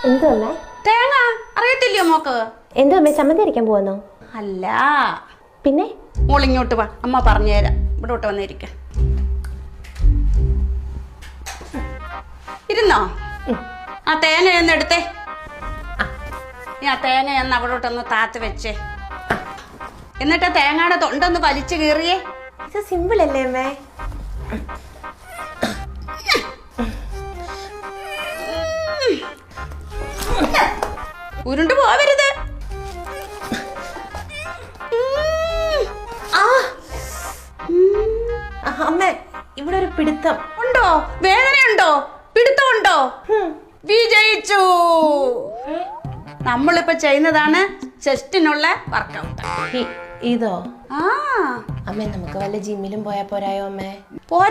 എന്തോ അമ്മേ? തേങ്ങ അറിയത്തില്ലയോ മോക്ക്? എന്തോ അമ്മേ, ചമ്മന്തി അരയ്ക്കാൻ പോവാന്നോ? അല്ല, പിന്നെ മോളിങ്ങോട്ട് വാ, അമ്മ പറഞ്ഞുതരാം. ഇവിടോട്ട് വന്നിരിക്ക. ഇരുന്നോ? ആ തേങ്ങയൊന്ന് എടുത്തേ. ആ തേങ്ങയൊന്ന് അവിടോട്ടൊന്ന് താത്ത് വെച്ചേ. എന്നിട്ട് തേങ്ങയുടെ തൊണ്ടൊന്ന് വലിച്ചു കീറിയേ. ഇത് സിമ്പിൾ അല്ലേ അമ്മേ? ഉരുണ്ടു പോവരുത്. അമ്മേ, ഇവിടെ ഒരു പിടുത്തം ഉണ്ടോ? വേദനയുണ്ടോ? പിടുത്തമുണ്ടോ? വിജയിച്ചു. നമ്മളിപ്പോ ചെയ്യുന്നതാണ് ചെസ്റ്റിനുള്ള വർക്കൗട്ട്. ഇതോ? ആ അമ്മേ, നമുക്ക് വല്ല ജിമ്മിലും പോയാ പോരായോ അമ്മേ?